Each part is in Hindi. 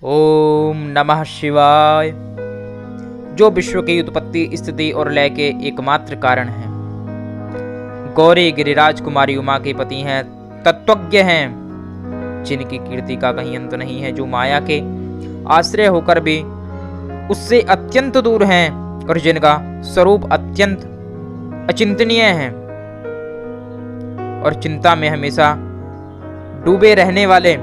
ओम नमः शिवाय। जो विश्व की उत्पत्ति, स्थिति और लय के एकमात्र कारण हैं। गौरी गिरिराज कुमारी उमा के पति हैं, तत्वज्ञ हैं, जिनकी कीर्ति का कहीं अंत नहीं है, जो माया के आश्रय होकर भी उससे अत्यंत दूर हैं और जिनका स्वरूप अत्यंत अचिंतनीय है और चिंता में हमेशा डूबे रहने वाले,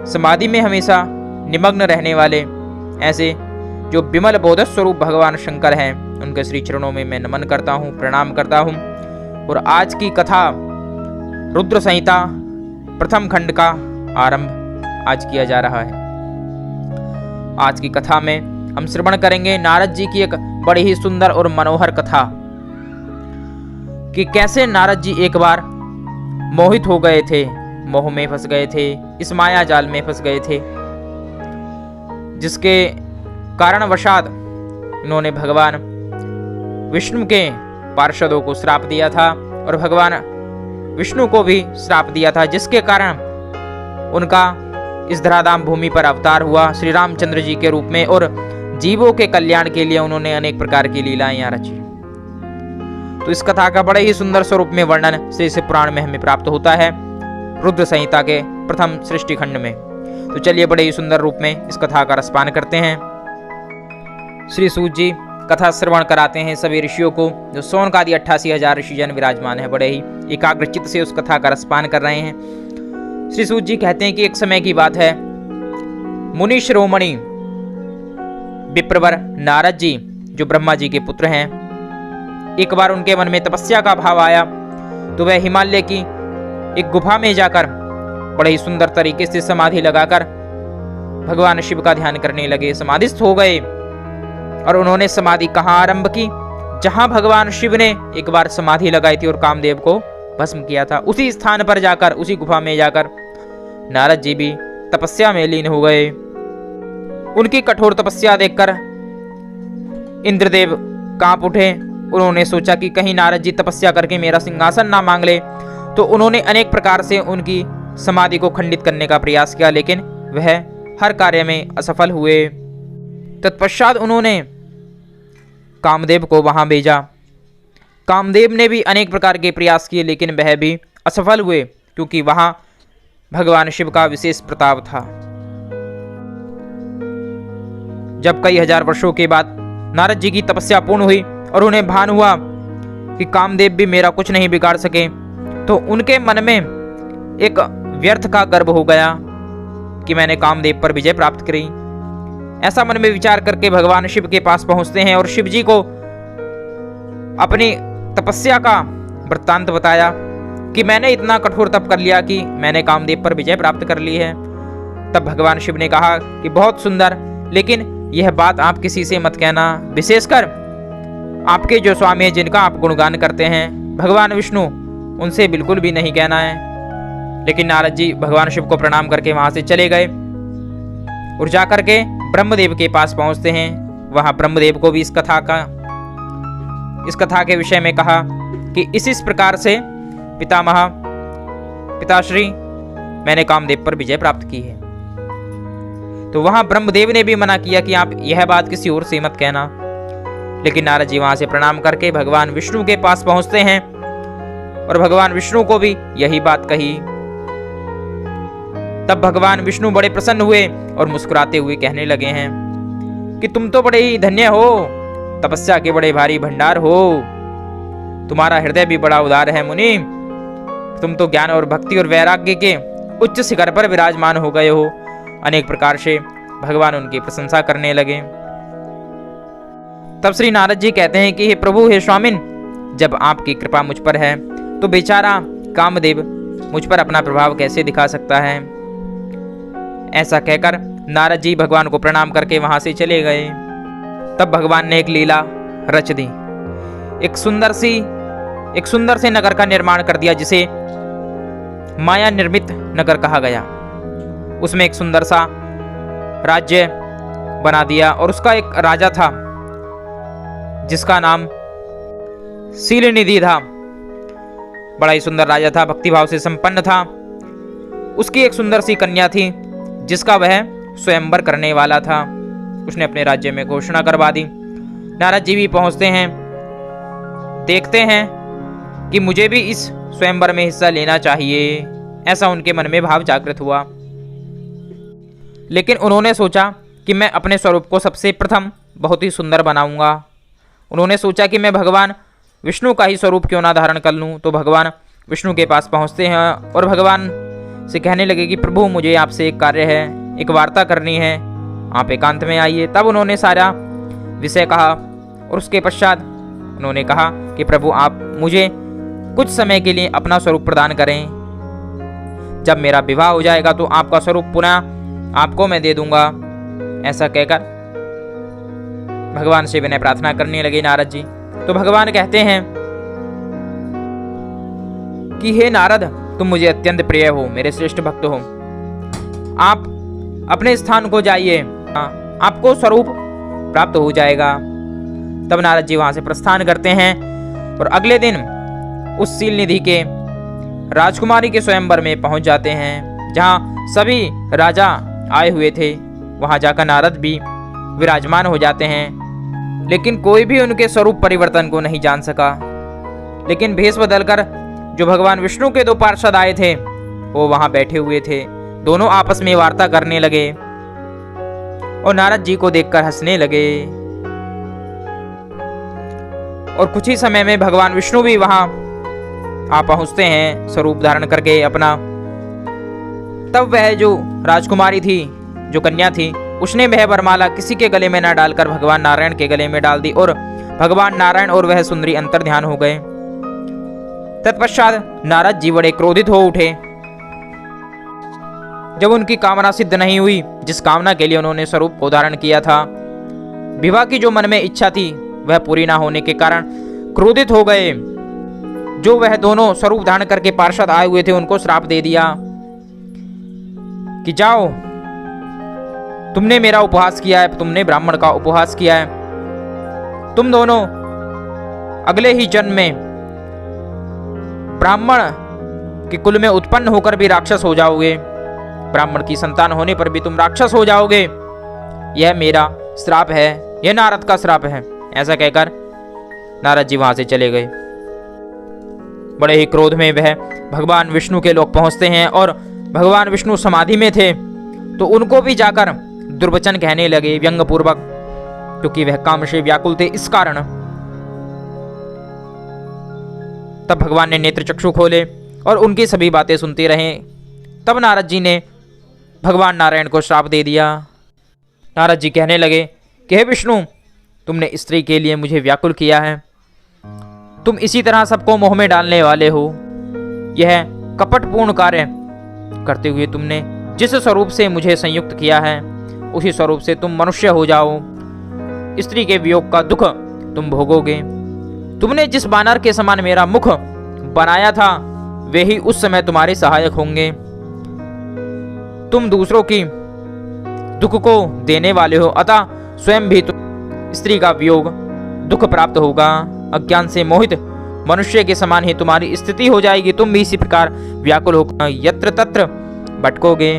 समाधि में हमेशा निमग्न रहने वाले, ऐसे जो विमल बोध स्वरूप भगवान शंकर हैं, उनके श्री चरणों में मैं नमन करता हूँ, प्रणाम करता हूँ। और आज की कथा रुद्र संहिता प्रथम खंड का आरंभ आज किया जा रहा है। आज की कथा में हम श्रवण करेंगे नारद जी की एक बड़ी ही सुंदर और मनोहर कथा कि कैसे नारद जी एक बार मोहित हो गए थे, मोह में फंस गए थे, इस माया जाल में फंस गए थे, जिसके कारणवशात इन्होंने भगवान विष्णु के पार्षदों को श्राप दिया था और भगवान विष्णु को भी श्राप दिया था, जिसके कारण उनका इस धराधाम भूमि पर अवतार हुआ श्री रामचंद्र जी के रूप में और जीवों के कल्याण के लिए उन्होंने अनेक प्रकार की लीलाएं यहाँ रची। तो इस कथा का बड़े ही सुंदर स्वरूप में वर्णन श्री शिव पुराण में हमें प्राप्त होता है, रुद्र संहिता के प्रथम सृष्टि खंड में। तो चलिए बड़े ही सुंदर रूप में इस कथा का रसपान करते हैं। श्री सूत जी कथा श्रवण कराते हैं सभी ऋषियों को, जो सोन आदि 88,000 ऋषिजन विराजमान है, बड़े ही एकाग्रचित्त से उस कथा का रसपान कर रहे हैं। श्री सूत जी कहते हैं कि एक समय की बात है, मुनि शिरोमणि विप्रवर नारद जी, जो ब्रह्मा जी के पुत्र हैं, एक बार उनके मन में तपस्या का भाव आया, तो वह हिमालय की एक गुफा में जाकर बड़े ही सुंदर तरीके से समाधि लगाकर भगवान शिव का ध्यान करने लगे, समाधिस्थ हो गए। और उन्होंने समाधि कहाँ आरंभ की? जहां भगवान शिव ने एक बार समाधि लगाई थी और कामदेव को भस्म किया था, उसी स्थान पर जाकर, उसी गुफा में जाकर नारद जी भी तपस्या में लीन हो गए। उनकी कठोर तपस्या देखकर इंद्रदेव कांप उठे। उन्होंने सोचा कि कहीं नारद जी तपस्या करके मेरा सिंहासन ना मांग ले, तो उन्होंने अनेक प्रकार से उनकी समाधि को खंडित करने का प्रयास किया, लेकिन वह हर कार्य में असफल हुए। तत्पश्चात उन्होंने कामदेव को वहां भेजा। कामदेव ने भी अनेक प्रकार के प्रयास किए, लेकिन वह भी असफल हुए, क्योंकि वहां भगवान शिव का विशेष प्रताप था। जब कई हजार वर्षों के बाद नारद जी की तपस्या पूर्ण हुई और उन्हें भान हुआ कि कामदेव भी मेरा कुछ नहीं बिगाड़ सके, तो उनके मन में एक व्यर्थ का गर्व हो गया कि मैंने कामदेव पर विजय प्राप्त करी। ऐसा मन में विचार करके भगवान शिव के पास पहुंचते हैं और शिव जी को अपनी तपस्या का वृत्तांत बताया कि मैंने इतना कठोर तप कर लिया कि मैंने कामदेव पर विजय प्राप्त कर ली है। तब भगवान शिव ने कहा कि बहुत सुंदर, लेकिन यह बात आप किसी से मत कहना, विशेषकर आपके जो स्वामी हैं, जिनका आप गुणगान करते हैं, भगवान विष्णु, उनसे बिल्कुल भी नहीं कहना है। लेकिन नारद जी भगवान शिव को प्रणाम करके वहां से चले गए और जाकर के ब्रह्मदेव के पास पहुंचते हैं। वहां ब्रह्मदेव को भी इस कथा के विषय में कहा कि इस प्रकार से पिताश्री, मैंने कामदेव पर विजय प्राप्त की है। तो वहां ब्रह्मदेव ने भी मना किया कि आप यह बात किसी और से मत कहना। लेकिन नारद जी वहां से प्रणाम करके भगवान विष्णु के पास पहुंचते हैं और भगवान विष्णु को भी यही बात कही। तब भगवान विष्णु बड़े प्रसन्न हुए और मुस्कुराते हुए कहने लगे हैं कि तुम तो बड़े ही धन्य हो, तपस्या के बड़े भारी भंडार हो, तुम्हारा हृदय भी बड़ा उदार है मुनि, तुम तो ज्ञान और भक्ति और वैराग्य के उच्च शिखर पर विराजमान हो गए हो। अनेक प्रकार से भगवान उनकी प्रशंसा करने लगे। तब श्री नारद जी कहते हैं कि हे प्रभु, हे स्वामिन, जब आपकी कृपा मुझ पर है तो बेचारा कामदेव मुझ पर अपना प्रभाव कैसे दिखा सकता है। ऐसा कहकर नारद जी भगवान को प्रणाम करके वहां से चले गए। तब भगवान ने एक लीला रच दी। एक सुंदर से नगर का निर्माण कर दिया, जिसे माया निर्मित नगर कहा गया। उसमें एक सुंदर सा राज्य बना दिया और उसका एक राजा था, जिसका नाम शीलनिधि था। बड़ा ही सुंदर राजा था, भक्तिभाव से संपन्न था। उसकी एक सुंदर सी कन्या थी, जिसका वह स्वयंवर करने वाला था। उसने अपने राज्य में घोषणा करवा दी। नारद जी भी पहुंचते हैं, देखते हैं कि मुझे भी इस स्वयंवर में हिस्सा लेना चाहिए, ऐसा उनके मन में भाव जागृत हुआ। लेकिन उन्होंने सोचा कि मैं अपने स्वरूप को सबसे प्रथम बहुत ही सुंदर बनाऊंगा। उन्होंने सोचा कि मैं भगवान विष्णु का ही स्वरूप क्यों ना धारण कर लूं। तो भगवान विष्णु के पास पहुंचते हैं और भगवान से कहने लगे कि प्रभु, मुझे आपसे एक कार्य है, एक वार्ता करनी है, आप एकांत में आइए। तब उन्होंने सारा विषय कहा और उसके पश्चात उन्होंने कहा कि प्रभु, आप मुझे कुछ समय के लिए अपना स्वरूप प्रदान करें। जब मेरा विवाह हो जाएगा तो आपका स्वरूप पुनः आपको मैं दे दूंगा। ऐसा कहकर भगवान से विनय प्रार्थना करने लगे नारद जी। तो भगवान कहते हैं कि हे नारद, तुम मुझे अत्यंत प्रिय हो, मेरे श्रेष्ठ भक्त हो, आप अपने स्थान को जाइए, आपको स्वरूप प्राप्त हो जाएगा। तब नारद जी वहां से प्रस्थान करते हैं और अगले दिन उस सील निधि के राजकुमारी के स्वयंवर में पहुंच जाते हैं, जहां सभी राजा आए हुए थे। वहां जाकर नारद भी विराजमान हो जाते हैं, लेकिन कोई भी उनके स्वरूप परिवर्तन को नहीं जान सका। लेकिन भेष बदलकर जो भगवान विष्णु के दो पार्षद आए थे वो वहां बैठे हुए थे। दोनों आपस में वार्ता करने लगे और नारद जी को देखकर हंसने लगे। और कुछ ही समय में भगवान विष्णु भी वहां आ पहुंचते हैं स्वरूप धारण करके अपना। तब वह जो राजकुमारी थी, जो कन्या थी, उसने वह वरमाला किसी के गले में न डालकर भगवान नारायण के गले में डाल दी और भगवान नारायण और वह सुंदरी अंतर ध्यान हो गए। तत्पश्चात नारद जी बड़े क्रोधित हो उठे। जब उनकी कामना सिद्ध नहीं हुई, जिस कामना के लिए उन्होंने स्वरूप को धारण किया था, विवाह की जो मन में इच्छा थी वह पूरी ना होने के कारण क्रोधित हो गए। जो वह दोनों स्वरूप धारण करके पार्षद आए हुए थे उनको श्राप दे दिया कि जाओ, तुमने मेरा उपहास किया है, तुमने ब्राह्मण का उपहास किया है, तुम दोनों अगले ही जन्म में ब्राह्मण के कुल में उत्पन्न होकर भी राक्षस हो जाओगे, ब्राह्मण की संतान होने पर भी तुम राक्षस हो जाओगे। यह मेरा श्राप है, यह नारद का श्राप है। ऐसा कहकर नारद जी वहां से चले गए। बड़े ही क्रोध में वह भगवान विष्णु के लोग पहुंचते हैं और भगवान विष्णु समाधि में थे तो उनको भी जाकर दुर्वचन कहने लगे व्यंग पूर्वक, क्योंकि वह काम से व्याकुल थे इस कारण। तब भगवान ने नेत्र चक्षु खोले और उनकी सभी बातें सुनते रहे। तब नारद जी ने भगवान नारायण को श्राप दे दिया। नारद जी कहने लगे कि हे विष्णु, तुमने स्त्री के लिए मुझे व्याकुल किया है, तुम इसी तरह सबको मोह में डालने वाले हो। यह कपटपूर्ण कार्य करते हुए तुमने जिस स्वरूप से मुझे संयुक्त किया है उसी स्वरूप से तुम मनुष्य हो जाओ। स्त्री के वियोग का दुख तुम भोगोगे। तुमने जिस बानर के समान मेरा मुख बनाया था वे ही उस समय तुम्हारे सहायक होंगे। तुम दूसरों की दुख को देने वाले हो, अतः स्वयं भी स्त्री का वियोग दुख प्राप्त होगा। अज्ञान से मोहित मनुष्य के समान ही तुम्हारी स्थिति हो जाएगी। तुम भी इसी प्रकार व्याकुल होकर यत्र तत्र भटकोगे।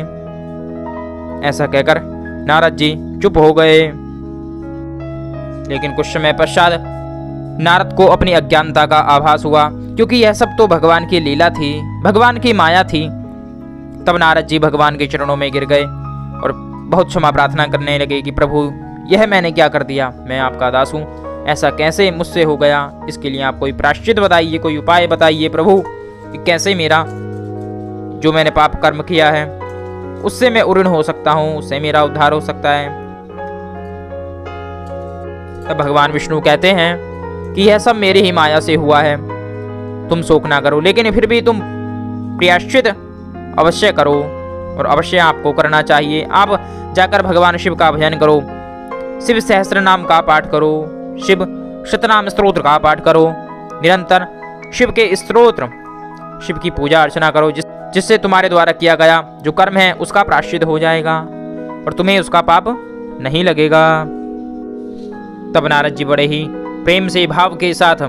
ऐसा कहकर नारद जी चुप हो गए। लेकिन कुछ समय पश्चात नारद को अपनी अज्ञानता का आभास हुआ, क्योंकि यह सब तो भगवान की लीला थी, भगवान की माया थी। तब नारद जी भगवान के चरणों में गिर गए और बहुत क्षमा प्रार्थना करने लगे कि प्रभु, यह मैंने क्या कर दिया, मैं आपका दास हूँ, ऐसा कैसे मुझसे हो गया। इसके लिए आप कोई प्रायश्चित बताइए, कोई उपाय बताइए प्रभु, कि कैसे मेरा जो मैंने पाप कर्म किया है उससे मैं उऋण हो सकता हूँ, उससे मेरा उद्धार हो सकता है। तब भगवान विष्णु कहते हैं कि यह सब मेरी ही माया से हुआ है, तुम शोक ना करो, लेकिन फिर भी तुम प्रायश्चित अवश्य करो और अवश्य आपको करना चाहिए। आप जाकर भगवान शिव का भजन करो, शिव सहस्त्र नाम का पाठ करो, शिव शतनाम स्तोत्र का पाठ करो, निरंतर शिव के स्तोत्र, शिव की पूजा अर्चना करो, जिससे तुम्हारे द्वारा किया गया जो कर्म है उसका प्रायश्चित हो जाएगा और तुम्हें उसका पाप नहीं लगेगा। तब नारद जी बड़े ही प्रेम से भाव के साथ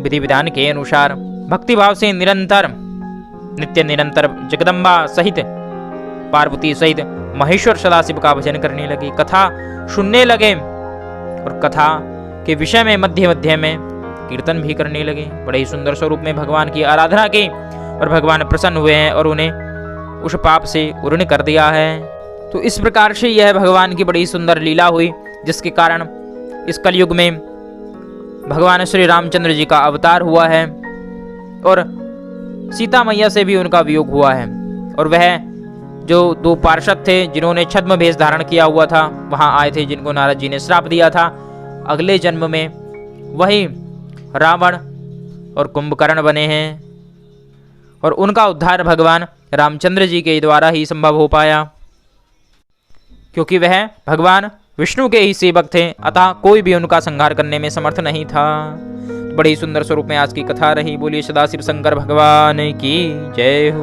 विधि विधान के अनुसार भक्ति भाव से नित्य निरंतर जगदम्बा सहित पार्वती सहित महेश्वर सदाशिव का भजन करने लगे, कथा सुनने लगे और कथा के विषय में मध्य मध्य में कीर्तन भी करने लगे। बड़े ही सुंदर स्वरूप में भगवान की आराधना की और भगवान प्रसन्न हुए हैं और उन्हें उस पाप से उर्ण कर दिया है। तो इस प्रकार से यह भगवान की बड़ी सुंदर लीला हुई, जिसके कारण इस कलयुग में भगवान श्री रामचंद्र जी का अवतार हुआ है और सीता मैया से भी उनका वियोग हुआ है। और वह जो दो पार्षद थे जिन्होंने छद्म भेष धारण किया हुआ था, वहां आए थे, जिनको नारद जी ने श्राप दिया था, अगले जन्म में वही रावण और कुंभकर्ण बने हैं और उनका उद्धार भगवान रामचंद्र जी के द्वारा ही संभव हो पाया, क्योंकि वह भगवान विष्णु के ही सेवक थे, अतः कोई भी उनका संहार करने में समर्थ नहीं था। बड़ी सुंदर स्वरूप में आज की कथा रही। बोलिए सदाशिव शंकर भगवान की जय हो।